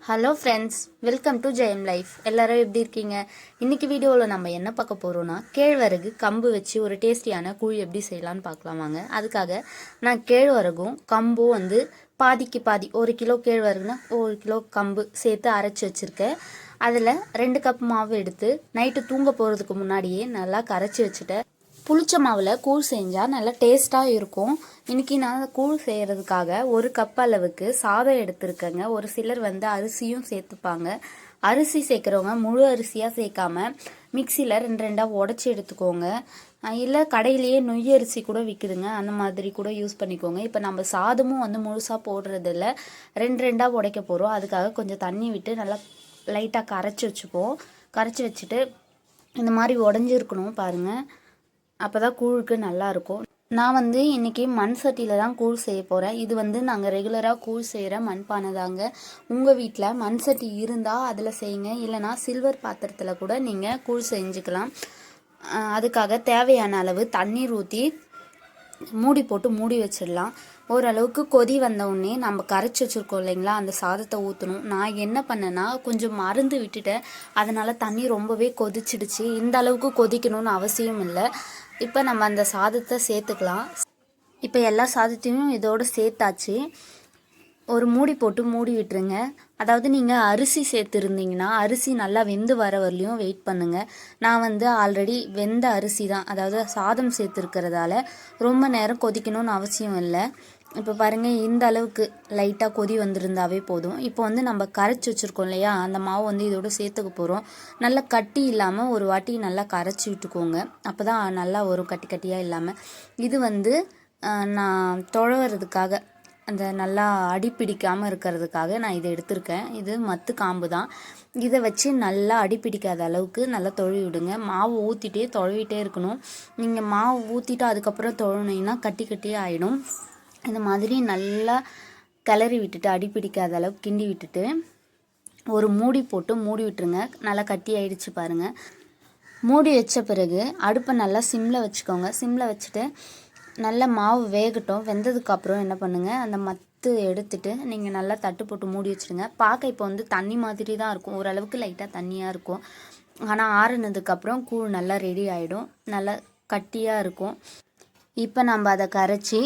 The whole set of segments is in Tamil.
Hello friends, welcome to Jayam life. எல்லாரும் எப்படி இருக்கீங்க? இன்னைக்கு வீடியோவில் நம்ம என்ன பார்க்க போகிறோன்னா, கேழ்வரகு கம்பு வச்சு ஒரு டேஸ்டியான கூழ் எப்படி செய்யலான்னு பார்க்கலாம் வாங்க. அதுக்காக நான் கேழ்வரகும் கம்பும் பாதிக்கு பாதி, 1 கிலோ கேழ்வரகுனா 1 கிலோ கம்பு சேர்த்து அரைச்சி வச்சுருக்கேன். அதில் 2 கப் மாவு எடுத்து நைட்டு தூங்க போகிறதுக்கு முன்னாடியே நல்லா கரைச்சி வச்சுட்டேன். புளிச்ச மாவில் கூழ் செஞ்சால் நல்லா டேஸ்ட்டாக இருக்கும். இன்றைக்கி நான் கூழ் செய்கிறதுக்காக 1 கப் அளவுக்கு சாதம் எடுத்துருக்கேங்க. ஒரு சிலர் அரிசியும் சேர்த்துப்பாங்க. அரிசி சேர்க்குறவங்க முழு அரிசியாக சேர்க்காம மிக்சியில் 2 உடச்சி எடுத்துக்கோங்க. இல்லை கடையிலேயே நொய் அரிசி கூட விற்குதுங்க, அந்த மாதிரி கூட யூஸ் பண்ணிக்கோங்க. இப்போ நம்ம சாதமும் முழுசாக போடுறதில்ல, 2 உடைக்க போகிறோம். அதுக்காக கொஞ்சம் தண்ணி விட்டு நல்லா லைட்டாக கரைச்சி வச்சுப்போம். கரைச்சி வச்சுட்டு இந்த மாதிரி உடஞ்சிருக்கணும் பாருங்கள், அப்போ தான் கூழுக்கு நல்லாயிருக்கும். நான் இன்றைக்கி மண் சட்டியில் தான் கூழ் செய்ய போகிறேன். இது நாங்கள் ரெகுலராக கூழ் செய்கிற மண்பானை தாங்க. உங்கள் வீட்டில் மண் சட்டி இருந்தால் அதில் செய்யுங்க, இல்லைனா சில்வர் பாத்திரத்தில் கூட நீங்கள் கூழ் செஞ்சுக்கலாம். அதுக்காக தேவையான அளவு தண்ணீர் ஊற்றி மூடி போட்டு மூடி வச்சிடலாம். ஓரளவுக்கு கொதி வந்தவுடனே நம்ம கரைச்சி வச்சுருக்கோம் இல்லைங்களா, அந்த சாதத்தை ஊற்றணும். நான் என்ன பண்ணேன்னா கொஞ்சம் மருந்து விட்டுட்டேன், அதனால் தண்ணி ரொம்பவே கொதிச்சிடுச்சு. இந்த அளவுக்கு கொதிக்கணும்னு அவசியம் இல்லை. இப்போ நம்ம அந்த சாதத்தை சேர்த்துக்கலாம். இப்போ எல்லா சாதத்தையும் இதோடு சேர்த்தாச்சு. ஒரு மூடி போட்டு மூடி விட்டுருங்க. அதாவது நீங்கள் அரிசி சேர்த்துருந்தீங்கன்னா அரிசி நல்லா வெந்து வர வரலையும் வெயிட் பண்ணுங்கள். நான் ஆல்ரெடி வெந்த அரிசி தான், அதாவது சாதம் சேர்த்துருக்கிறதால ரொம்ப நேரம் கொதிக்கணும்னு அவசியம் இல்லை. இப்போ பாருங்கள், இந்த அளவுக்கு லைட்டாக கொதி வந்திருந்தாவே போதும். இப்போ நம்ம கரைச்சி வச்சுருக்கோம் இல்லையா, அந்த மாவு இதோட சேர்த்துக்க போகிறோம். நல்லா கட்டி இல்லாமல் ஒரு வாட்டி நல்லா கரைச்சி விட்டுக்கோங்க, அப்போ தான் நல்லா வரும் கட்டி கட்டியாக இல்லாமல். இது நான் தொழறதுக்காக, அந்த நல்லா அடி பிடிக்காமல் இருக்கிறதுக்காக நான் இதை எடுத்திருக்கேன். இது மத்து காம்பு தான். இதை வச்சு நல்லா அடி பிடிக்காத அளவுக்கு நல்லா தொழுவி விடுங்க. மாவு ஊற்றிட்டே தொழுவிட்டே இருக்கணும். நீங்கள் மாவு ஊற்றிட்டு அதுக்கப்புறம் தொழுனீங்கன்னா கட்டி கட்டியே ஆகிடும். இந்த மாதிரி நல்லா கிளறி விட்டுட்டு அடி பிடிக்காத அளவுக்கு கிண்டி விட்டுட்டு ஒரு மூடி போட்டு மூடி விட்டுருங்க. நல்லா கட்டி ஆயிடுச்சு பாருங்கள். மூடி வச்ச பிறகு அடுப்பை நல்லா சிம்மில் வச்சுக்கோங்க. சிம்மில் வச்சுட்டு நல்லா மாவு வேகட்டும். வெந்ததுக்கப்புறம் என்ன பண்ணுங்கள், அந்த மத்து எடுத்துட்டு நீங்கள் நல்லா தட்டு போட்டு மூடி வச்சுடுங்க. பார்க்க இப்போ தண்ணி மாதிரி தான் இருக்கும், ஓரளவுக்கு லைட்டாக தண்ணியாக இருக்கும். ஆனால் ஆறுனதுக்கப்புறம் கூழ் நல்லா ரெடி ஆகிடும், நல்லா கட்டியாக இருக்கும். இப்போ நம்ம அதை கரைச்சி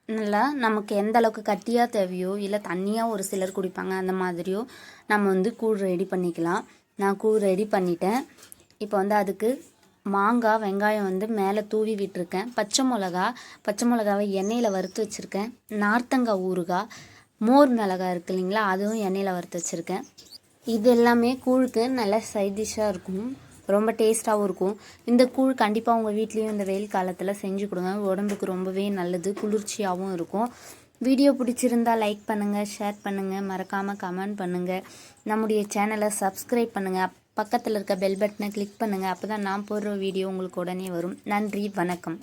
நல்லா நமக்கு எந்த அளவுக்கு கட்டியாக தேவையோ, இல்லை தண்ணியாக ஒரு சிலர் குடிப்பாங்க, அந்த மாதிரியோ நம்ம கூழ் ரெடி பண்ணிக்கலாம். நான் கூழ் ரெடி பண்ணிட்டேன். இப்போ அதுக்கு மாங்காய் வெங்காயம் மேலே தூவி விட்டுருக்கேன். பச்சை மிளகாவை எண்ணெயில் வறுத்து வச்சுருக்கேன். நார்த்தங்காய் ஊறுகாய், மோர் மிளகாய் இருக்குது இல்லைங்களா, அதுவும் எண்ணெயில் வறுத்து வச்சுருக்கேன். இது எல்லாமே கூழுக்கு நல்ல சைட் டிஷ்ஷாக இருக்கும், ரொம்ப டேஸ்ட்டாகவும் இருக்கும். இந்த கூழ் கண்டிப்பாக உங்கள் வீட்லேயும் இந்த வெயில் காலத்தில் செஞ்சு கொடுங்க. உடம்புக்கு ரொம்பவே நல்லது, குளிர்ச்சியாகவும் இருக்கும். வீடியோ பிடிச்சிருந்தால் லைக் பண்ணுங்கள், ஷேர் பண்ணுங்கள், மறக்காமல் கமெண்ட் பண்ணுங்கள். நம்முடைய சேனலை சப்ஸ்கிரைப் பண்ணுங்கள். பக்கத்தில் இருக்க பெல் பட்டனை கிளிக் பண்ணுங்கள். அப்போ தான் நான் போடுற வீடியோ உங்களுக்கு உடனே வரும். நன்றி, வணக்கம்.